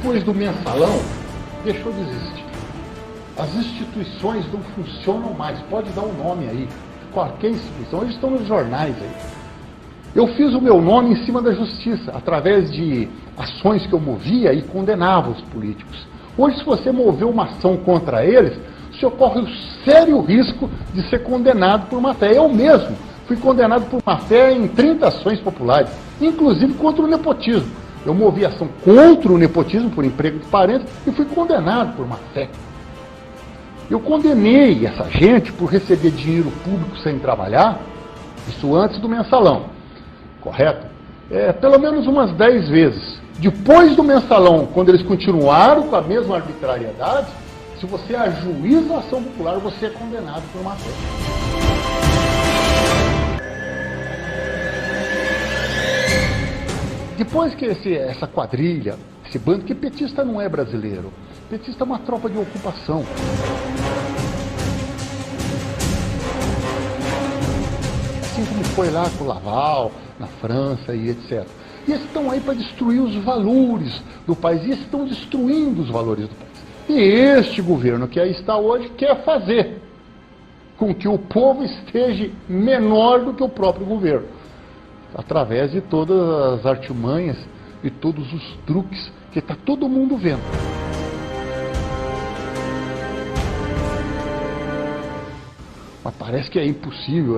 depois do mensalão, deixou de existir. As instituições não funcionam mais. Pode dar um nome aí. Qualquer instituição. Eles estão nos jornais aí. Eu fiz o meu nome em cima da justiça, através de ações que eu movia e condenava os políticos. Hoje, se você mover uma ação contra eles, você corre o sério risco de ser condenado por má fé. Eu mesmo fui condenado por má fé em 30 ações populares, inclusive contra o nepotismo. Eu movi ação contra o nepotismo por emprego de parentes e fui condenado por má fé. Eu condenei essa gente por receber dinheiro público sem trabalhar, isso antes do mensalão, correto? Pelo menos umas 10 vezes. Depois do mensalão, quando eles continuaram com a mesma arbitrariedade, se você ajuiza a ação popular, você é condenado por má fé. Depois que essa quadrilha, esse bando, que petista não é brasileiro, petista é uma tropa de ocupação. Assim como foi lá com o Laval, na França e etc. E eles estão aí para destruir os valores do país, e eles estão destruindo os valores do país. E este governo que aí está hoje quer fazer com que o povo esteja menor do que o próprio governo, através de todas as artimanhas e todos os truques que está todo mundo vendo. Mas parece que é impossível,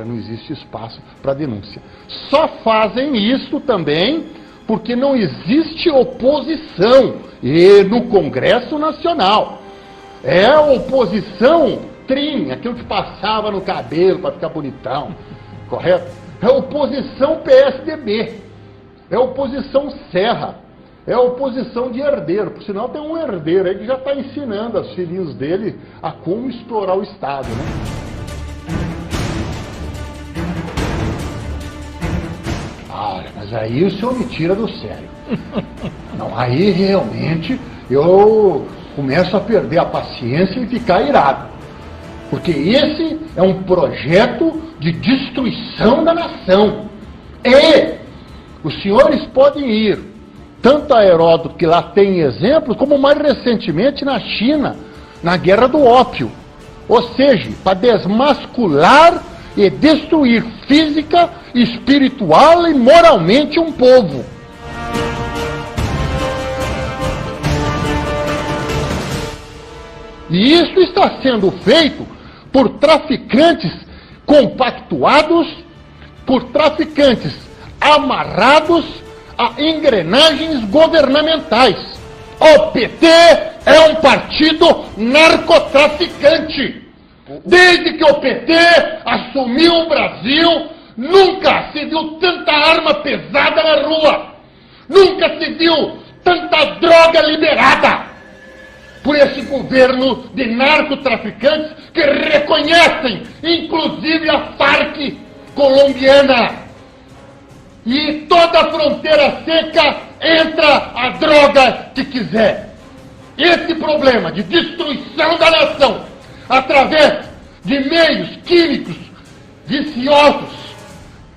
não existe espaço para denúncia. Só fazem isso também porque não existe oposição e no Congresso Nacional. É a oposição trim, aquilo que passava no cabelo para ficar bonitão, correto? É oposição PSDB, é oposição Serra, é oposição de herdeiro. Por sinal, tem um herdeiro aí que já está ensinando aos filhinhos dele a como explorar o Estado, né? Olha, mas aí o senhor me tira do sério. Não, aí realmente eu começo a perder a paciência e ficar irado. Porque esse é um projeto de destruição da nação. E os senhores podem ir tanto a Heródoto, que lá tem exemplos, como mais recentemente na China, na Guerra do Ópio. Ou seja, para desmascular e destruir física, espiritual e moralmente um povo. E isso está sendo feito por traficantes compactuados, por traficantes amarrados a engrenagens governamentais. O PT é um partido narcotraficante. Desde que o PT assumiu o Brasil, nunca se viu tanta arma pesada na rua. Nunca se viu tanta droga liberada por esse governo de narcotraficantes que reconhecem, inclusive, a Farc colombiana. E toda a fronteira seca entra a droga que quiser. Esse problema de destruição da nação através de meios químicos viciosos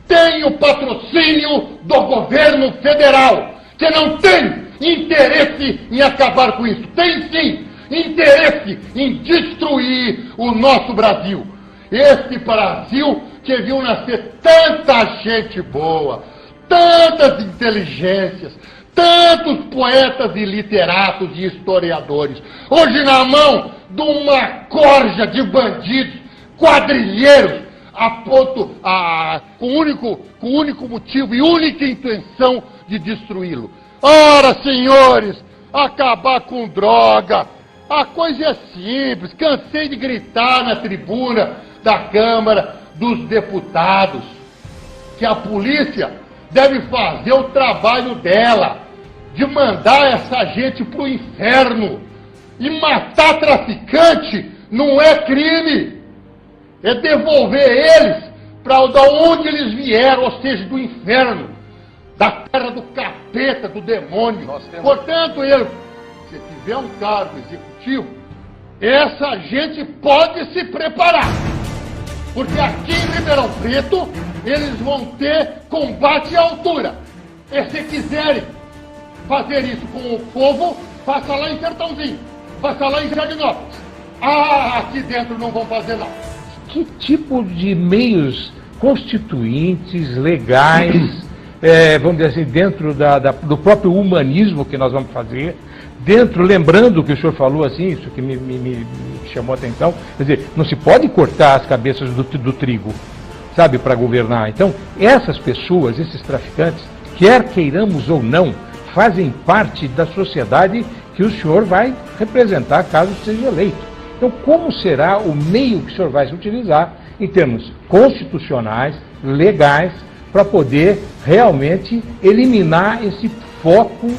tem o patrocínio do governo federal, que não tem interesse em acabar com isso. Tem sim interesse em destruir o nosso Brasil. Esse Brasil que viu nascer tanta gente boa, tantas inteligências, tantos poetas e literatos e historiadores, hoje na mão de uma corja de bandidos, quadrilheiros, com o único motivo e única intenção de destruí-lo. Ora, senhores, acabar com droga, a coisa é simples. Cansei de gritar na tribuna da Câmara dos Deputados que a polícia deve fazer o trabalho dela, de mandar essa gente pro inferno. E matar traficante não é crime, é devolver eles para onde eles vieram, ou seja, do inferno, da terra do capeta, do demônio. Portanto, se tiver um cargo executivo, essa gente pode se preparar, porque aqui em Ribeirão Preto eles vão ter combate à altura. E se quiserem fazer isso com o povo, faça lá em Sertãozinho, faça lá em Jardinópolis. Ah, aqui dentro não vão fazer nada. Que tipo de meios constituintes, legais, vamos dizer assim, dentro do próprio humanismo que nós vamos fazer, lembrando que o senhor falou assim, isso que me chamou a atenção, quer dizer, não se pode cortar as cabeças do trigo, sabe, para governar. Então, essas pessoas, esses traficantes, quer queiramos ou não, fazem parte da sociedade que o senhor vai representar caso seja eleito. Então, como será o meio que o senhor vai utilizar em termos constitucionais, legais, para poder realmente eliminar esse foco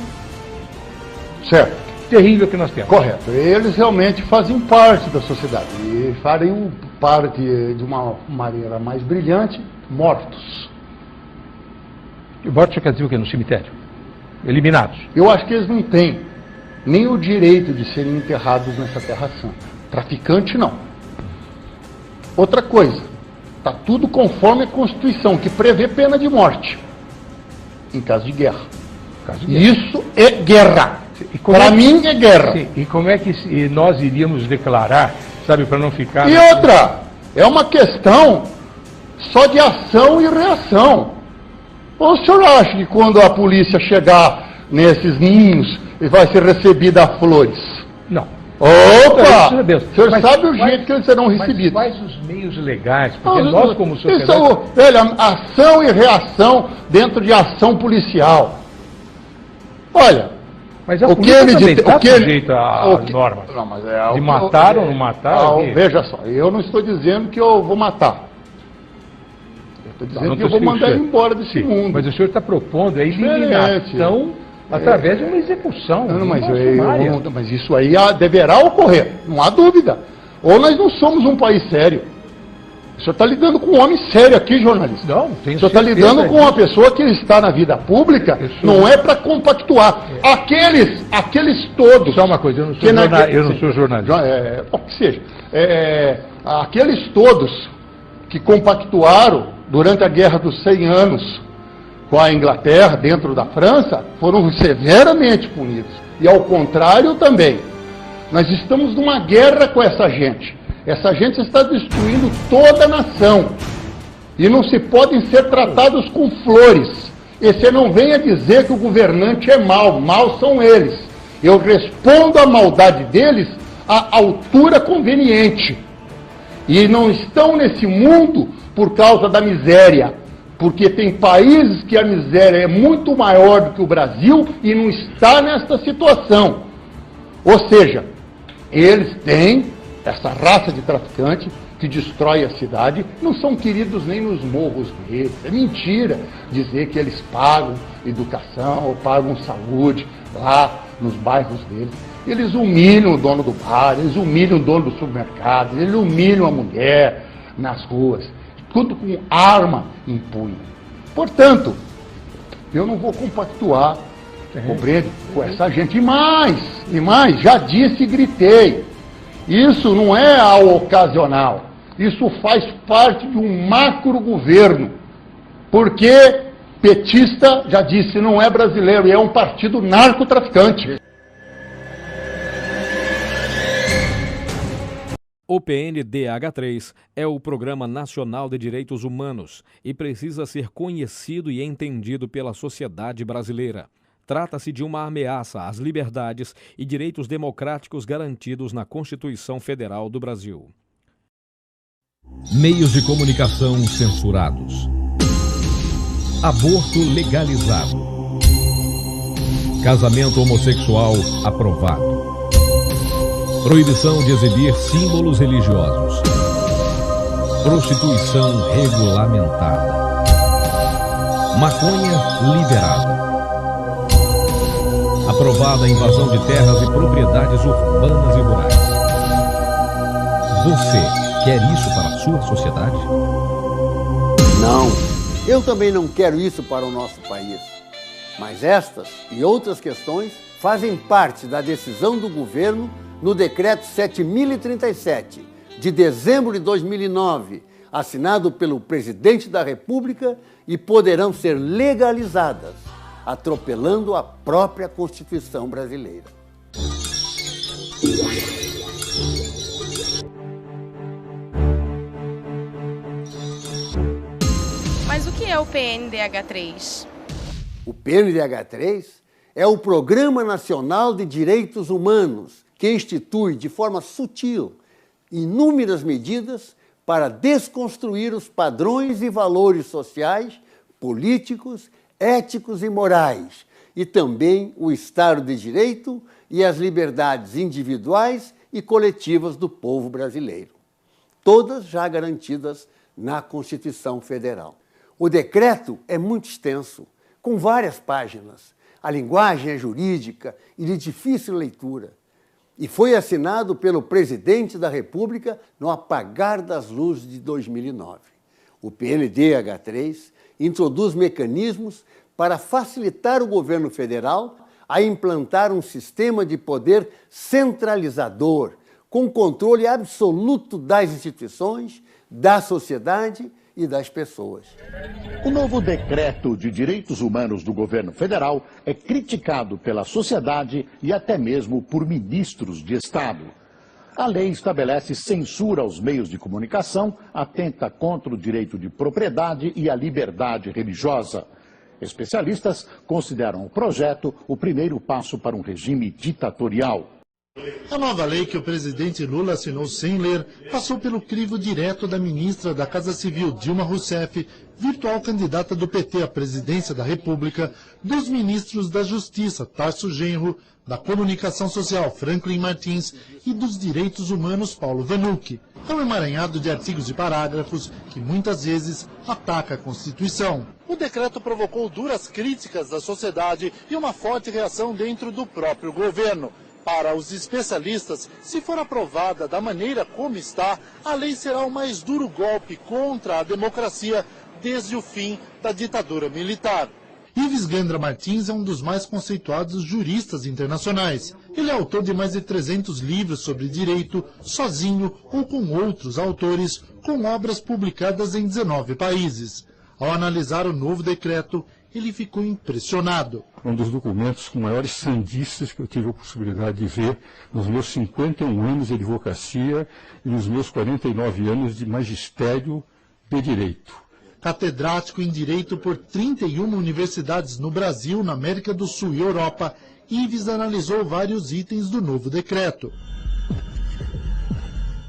terrível que nós temos? Correto. Eles realmente fazem parte da sociedade e fariam parte de uma maneira mais brilhante, mortos. E mortos quer dizer o quê? No cemitério? Eliminados? Eu acho que eles não têm nem o direito de serem enterrados nessa terra santa. Traficante, não. Outra coisa, está tudo conforme a Constituição, que prevê pena de morte em caso de guerra. Isso é guerra. Para mim é guerra. Sim. E como é que nós iríamos declarar, sabe, para não ficar... E outra, é uma questão só de ação e reação. Ou o senhor acha que quando a polícia chegar nesses ninhos, vai ser recebida a flores? Não. Opa! O senhor sabe o jeito que eles serão recebidos. Mas quais os meios legais? Porque nós, como sociedade... Isso, velho, ação e reação dentro de ação policial. Olha... Mas a polícia também está sujeita às normas. Não, mas de matar ou não matar? Veja só, eu não estou dizendo que eu vou matar. Eu estou dizendo que eu vou mandar ele embora desse mundo. Mas o senhor está propondo a eliminação... através de uma execução. Mas isso aí deverá ocorrer, não há dúvida. Ou nós não somos um país sério. O senhor está lidando com um homem sério aqui, jornalista. Não, tenho certeza. O senhor está lidando com uma pessoa que está na vida pública, não é para compactuar. Aqueles todos... Só uma coisa, eu não sou jornalista. O que seja. Aqueles todos que compactuaram durante a Guerra dos 100 Anos com a Inglaterra, dentro da França, foram severamente punidos. E ao contrário também. Nós estamos numa guerra com essa gente. Essa gente está destruindo toda a nação. E não se podem ser tratados com flores. E você não venha dizer que o governante é mau. Maus são eles. Eu respondo à maldade deles à altura conveniente. E não estão nesse mundo por causa da miséria. Porque tem países que a miséria é muito maior do que o Brasil e não está nesta situação. Ou seja, eles têm essa raça de traficante que destrói a cidade, não são queridos nem nos morros deles. É mentira dizer que eles pagam educação ou pagam saúde lá nos bairros deles. Eles humilham o dono do bar, eles humilham o dono do supermercado, eles humilham a mulher nas ruas. Tudo com arma em punho. Portanto, eu não vou compactuar, compreende, com essa gente. E mais, já disse e gritei, isso não é ao ocasional, isso faz parte de um macro governo, porque petista, já disse, não é brasileiro, e é um partido narcotraficante. O PNDH3 é o Programa Nacional de Direitos Humanos e precisa ser conhecido e entendido pela sociedade brasileira. Trata-se de uma ameaça às liberdades e direitos democráticos garantidos na Constituição Federal do Brasil. Meios de comunicação censurados. Aborto legalizado. Casamento homossexual aprovado. Proibição de exibir símbolos religiosos. Prostituição regulamentada. Maconha liberada. Aprovada a invasão de terras e propriedades urbanas e rurais. Você quer isso para a sua sociedade? Não, eu também não quero isso para o nosso país. Mas estas e outras questões fazem parte da decisão do governo no Decreto 7.037, de dezembro de 2009, assinado pelo Presidente da República, e poderão ser legalizadas. atropelando a própria Constituição brasileira. Mas o que é o PNDH3? O PNDH3 é o Programa Nacional de Direitos Humanos, que institui de forma sutil inúmeras medidas para desconstruir os padrões e valores sociais, políticos, éticos e morais, e também o Estado de Direito e as liberdades individuais e coletivas do povo brasileiro, todas já garantidas na Constituição Federal. O decreto é muito extenso, com várias páginas. A linguagem é jurídica e de difícil leitura, e foi assinado pelo presidente da República no apagar das luzes de 2009. O PNDH3 introduz mecanismos para facilitar o governo federal a implantar um sistema de poder centralizador, com controle absoluto das instituições, da sociedade e das pessoas. O novo decreto de direitos humanos do governo federal é criticado pela sociedade e até mesmo por ministros de Estado. A lei estabelece censura aos meios de comunicação, atenta contra o direito de propriedade e a liberdade religiosa. Especialistas consideram o projeto o primeiro passo para um regime ditatorial. A nova lei que o presidente Lula assinou sem ler passou pelo crivo direto da ministra da Casa Civil, Dilma Rousseff, virtual candidata do PT à presidência da República, dos ministros da Justiça, Tarso Genro, da Comunicação Social, Franklin Martins, e dos Direitos Humanos, Paulo Vanucci. É um emaranhado de artigos e parágrafos que muitas vezes ataca a Constituição. O decreto provocou duras críticas da sociedade e uma forte reação dentro do próprio governo. Para os especialistas, se for aprovada da maneira como está, a lei será o mais duro golpe contra a democracia desde o fim da ditadura militar. Ives Gandra Martins é um dos mais conceituados juristas internacionais. Ele é autor de mais de 300 livros sobre direito, sozinho ou com outros autores, com obras publicadas em 19 países. Ao analisar o novo decreto, ele ficou impressionado. Um dos documentos com maiores sandices que eu tive a possibilidade de ver nos meus 51 anos de advocacia e nos meus 49 anos de magistério de direito. Catedrático em Direito por 31 universidades no Brasil, na América do Sul e Europa, Ives analisou vários itens do novo decreto.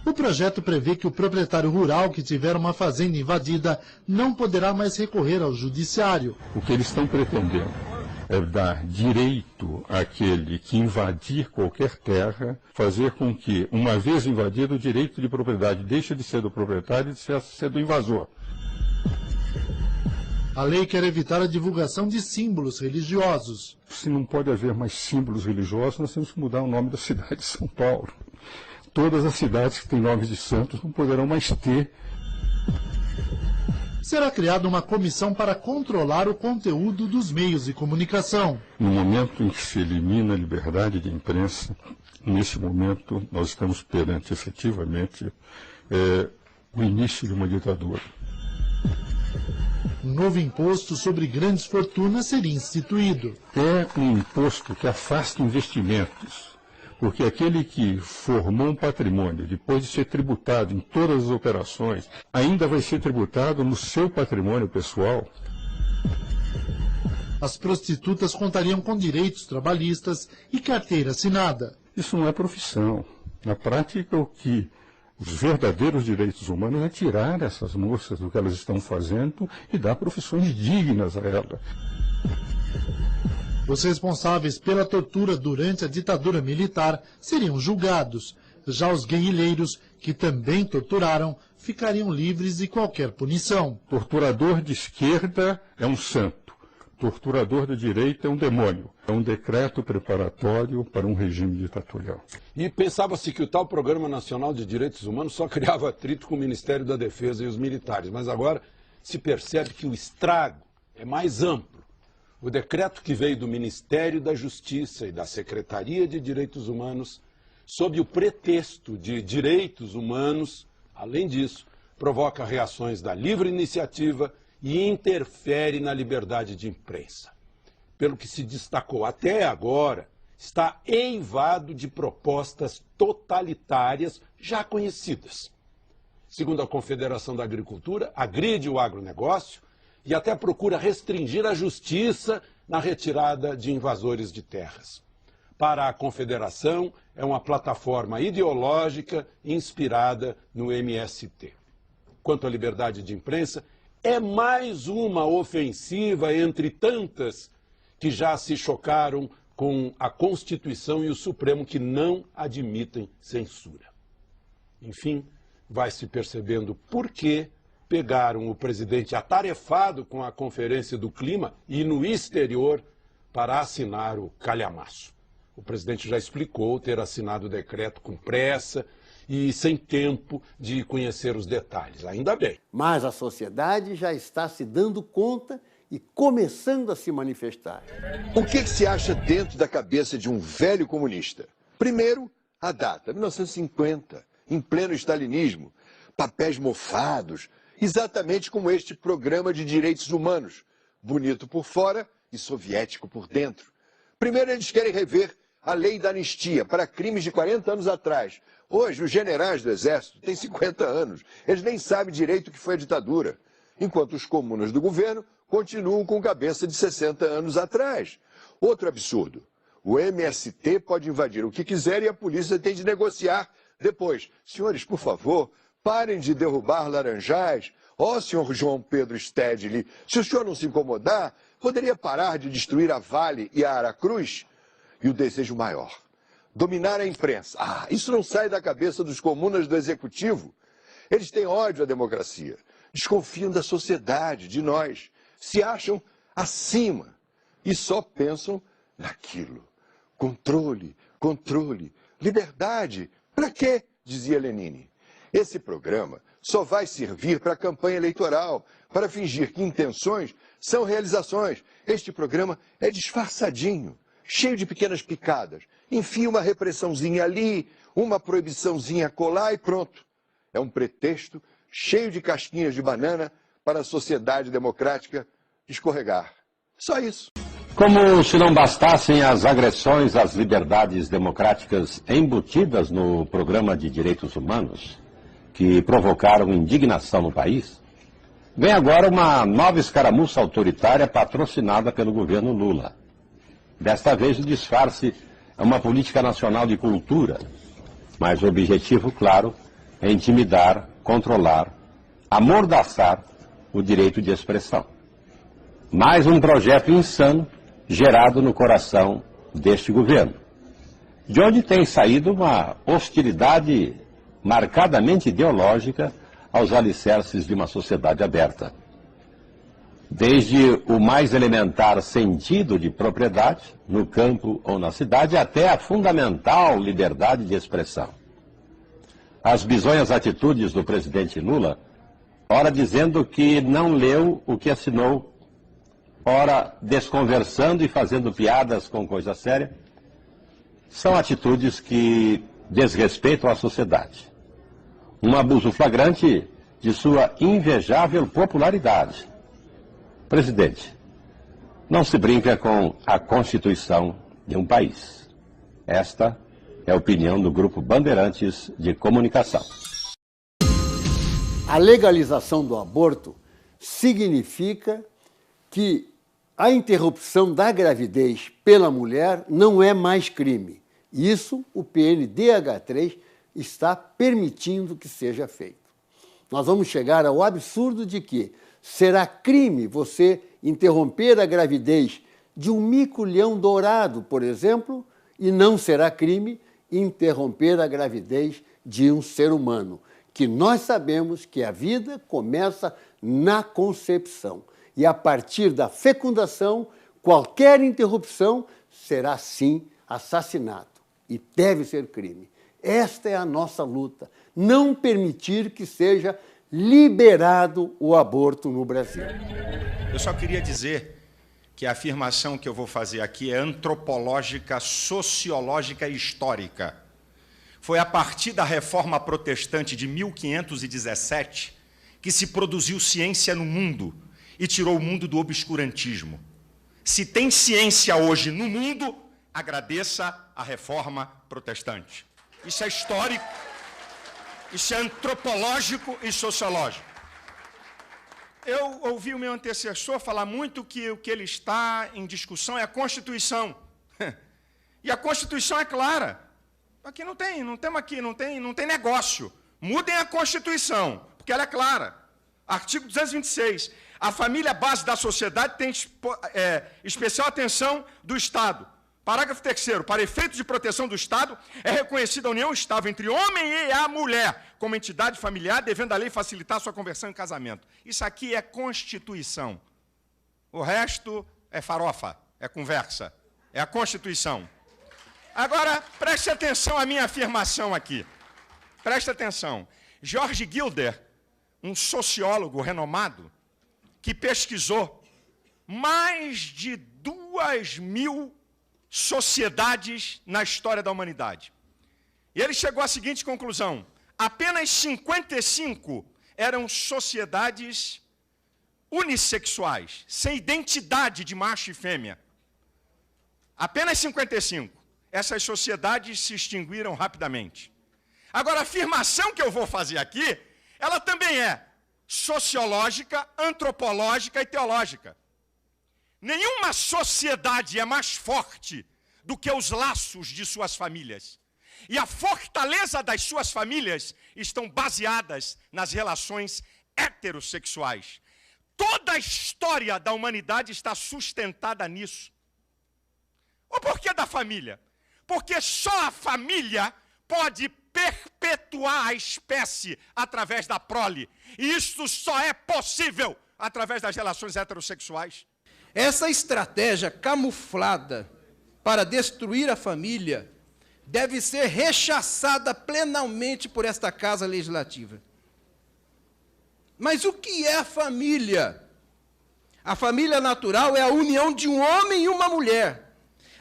O projeto prevê que o proprietário rural que tiver uma fazenda invadida não poderá mais recorrer ao judiciário. O que eles estão pretendendo é dar direito àquele que invadir qualquer terra, fazer com que, uma vez invadido, o direito de propriedade deixe de ser do proprietário e de ser do invasor. A lei quer evitar a divulgação de símbolos religiosos. Se não pode haver mais símbolos religiosos, nós temos que mudar o nome da cidade de São Paulo. Todas as cidades que têm nomes de santos não poderão mais ter. Será criada uma comissão para controlar o conteúdo dos meios de comunicação. No momento em que se elimina a liberdade de imprensa, nesse momento nós estamos perante, efetivamente, o início de uma ditadura. Um novo imposto sobre grandes fortunas seria instituído. É um imposto que afasta investimentos. Porque aquele que formou um patrimônio, depois de ser tributado em todas as operações, ainda vai ser tributado no seu patrimônio pessoal. As prostitutas contariam com direitos trabalhistas e carteira assinada. Isso não é profissão. Na prática, o que os verdadeiros direitos humanos é tirar essas moças do que elas estão fazendo e dar profissões dignas a elas. Os responsáveis pela tortura durante a ditadura militar seriam julgados. Já os guerrilheiros, que também torturaram, ficariam livres de qualquer punição. Torturador de esquerda é um santo. Torturador de direita é um demônio. É um decreto preparatório para um regime ditatorial. E pensava-se que o tal Programa Nacional de Direitos Humanos só criava atrito com o Ministério da Defesa e os militares. Mas agora se percebe que o estrago é mais amplo. O decreto que veio do Ministério da Justiça e da Secretaria de Direitos Humanos, sob o pretexto de direitos humanos, além disso, provoca reações da livre iniciativa e interfere na liberdade de imprensa. pelo que se destacou até agora, está eivado de propostas totalitárias já conhecidas. Segundo a Confederação da Agricultura, agride o agronegócio e até procura restringir a justiça na retirada de invasores de terras. Para a Confederação, é uma plataforma ideológica inspirada no MST. Quanto à liberdade de imprensa, é mais uma ofensiva entre tantas que já se chocaram com a Constituição e o Supremo, que não admitem censura. Enfim, vai se percebendo por que pegaram o presidente atarefado com a Conferência do Clima e no exterior para assinar o calhamaço. O presidente já explicou ter assinado o decreto com pressa e sem tempo de conhecer os detalhes. Ainda bem. Mas a sociedade já está se dando conta e começando a se manifestar. O que se acha dentro da cabeça de um velho comunista? Primeiro, a data, 1950, em pleno stalinismo, papéis mofados, exatamente como este programa de direitos humanos, bonito por fora e soviético por dentro. Primeiro, eles querem rever a lei da anistia para crimes de 40 anos atrás. Hoje, os generais do Exército têm 50 anos. Eles nem sabem direito o que foi a ditadura. Enquanto os comunas do governo continuam com cabeça de 60 anos atrás. Outro absurdo. O MST pode invadir o que quiser e a polícia tem de negociar depois. Senhores, por favor, parem de derrubar laranjais. Ó, senhor João Pedro Stedley, se o senhor não se incomodar, poderia parar de destruir a Vale e a Aracruz? E o desejo maior, dominar a imprensa. Isso não sai da cabeça dos comunas do executivo. Eles têm ódio à democracia, desconfiam da sociedade, de nós, se acham acima e só pensam naquilo. Controle, controle, liberdade. Para quê? Dizia Lenine. Esse programa só vai servir para a campanha eleitoral, para fingir que intenções são realizações. Este programa é disfarçadinho, cheio de pequenas picadas. Enfia uma repressãozinha ali, uma proibiçãozinha acolá e pronto. É um pretexto cheio de casquinhas de banana para a sociedade democrática escorregar. Só isso. Como se não bastassem as agressões às liberdades democráticas embutidas no programa de direitos humanos, que provocaram indignação no país, vem agora uma nova escaramuça autoritária patrocinada pelo governo Lula. Desta vez o disfarce é uma política nacional de cultura, mas o objetivo, claro, é intimidar, controlar, amordaçar o direito de expressão. Mais um projeto insano gerado no coração deste governo, de onde tem saído uma hostilidade marcadamente ideológica aos alicerces de uma sociedade aberta. Desde o mais elementar sentido de propriedade, no campo ou na cidade, até a fundamental liberdade de expressão. As bizonhas atitudes do presidente Lula, ora dizendo que não leu o que assinou, ora desconversando e fazendo piadas com coisa séria, são atitudes que desrespeitam a sociedade. Um abuso flagrante de sua invejável popularidade. Presidente, não se brinca com a Constituição de um país. Esta é a opinião do Grupo Bandeirantes de Comunicação. A legalização do aborto significa que a interrupção da gravidez pela mulher não é mais crime. Isso o PNDH3 está permitindo que seja feito. Nós vamos chegar ao absurdo de que será crime você interromper a gravidez de um mico-leão dourado, por exemplo, e não será crime interromper a gravidez de um ser humano, que nós sabemos que a vida começa na concepção. E a partir da fecundação, qualquer interrupção será, sim, assassinato. E deve ser crime. Esta é a nossa luta. Não permitir que seja liberado o aborto no Brasil. Eu só queria dizer que a afirmação que eu vou fazer aqui é antropológica, sociológica e histórica. Foi a partir da Reforma Protestante de 1517 que se produziu ciência no mundo e tirou o mundo do obscurantismo. Se tem ciência hoje no mundo, agradeça a reforma protestante. Isso é histórico, isso é antropológico e sociológico. Eu ouvi o meu antecessor falar muito que o que ele está em discussão é a Constituição. E a Constituição é clara. Aqui não tem negócio. Mudem a Constituição, porque ela é clara. Artigo 226. A família é base da sociedade, tem especial atenção do Estado. Parágrafo 3º. Para efeitos de proteção do Estado, é reconhecida a união estável entre o homem e a mulher como entidade familiar, devendo a lei facilitar sua conversão em casamento. Isso aqui é Constituição. O resto é farofa, é conversa. É a Constituição. Agora, preste atenção à minha afirmação aqui. Preste atenção. George Gilder, um sociólogo renomado, que pesquisou mais de 2.000 sociedades na história da humanidade. E ele chegou à seguinte conclusão: apenas 55 eram sociedades unissexuais, sem identidade de macho e fêmea. Apenas 55. Essas sociedades se extinguiram rapidamente. Agora, a afirmação que eu vou fazer aqui, ela também é sociológica, antropológica e teológica. Nenhuma sociedade é mais forte do que os laços de suas famílias. E a fortaleza das suas famílias estão baseadas nas relações heterossexuais. Toda a história da humanidade está sustentada nisso. O porquê da família? Porque só a família pode perpetuar a espécie através da prole. E isso só é possível através das relações heterossexuais. Essa estratégia camuflada para destruir a família deve ser rechaçada plenamente por esta Casa Legislativa. Mas o que é a família? A família natural é a união de um homem e uma mulher,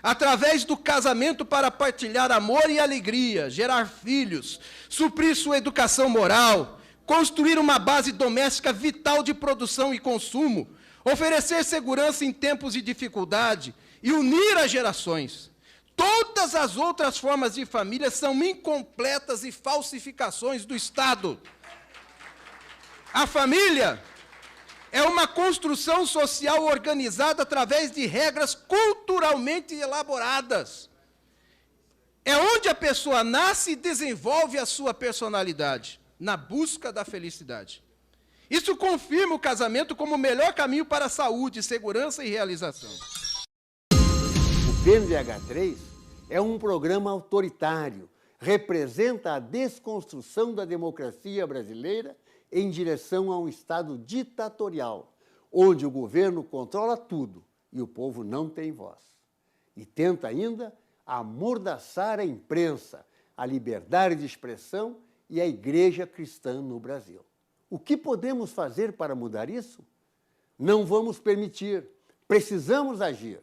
através do casamento para partilhar amor e alegria, gerar filhos, suprir sua educação moral, construir uma base doméstica vital de produção e consumo, oferecer segurança em tempos de dificuldade e unir as gerações. Todas as outras formas de família são incompletas e falsificações do Estado. A família é uma construção social organizada através de regras culturalmente elaboradas. É onde a pessoa nasce e desenvolve a sua personalidade, na busca da felicidade. Isso confirma o casamento como o melhor caminho para a saúde, segurança e realização. O PNDH3 é um programa autoritário, representa a desconstrução da democracia brasileira em direção a um Estado ditatorial, onde o governo controla tudo e o povo não tem voz. E tenta ainda amordaçar a imprensa, a liberdade de expressão e a igreja cristã no Brasil. O que podemos fazer para mudar isso? Não vamos permitir, precisamos agir.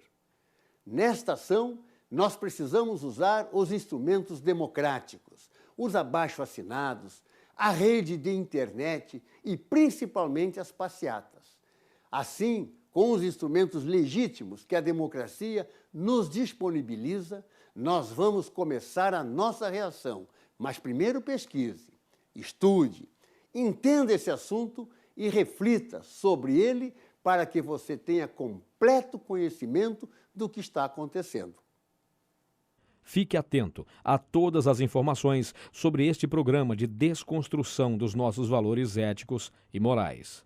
Nesta ação, nós precisamos usar os instrumentos democráticos, os abaixo-assinados, a rede de internet e, principalmente, as passeatas. Assim, com os instrumentos legítimos que a democracia nos disponibiliza, nós vamos começar a nossa reação. Mas primeiro pesquise, estude, entenda esse assunto e reflita sobre ele para que você tenha completo conhecimento do que está acontecendo. Fique atento a todas as informações sobre este programa de desconstrução dos nossos valores éticos e morais.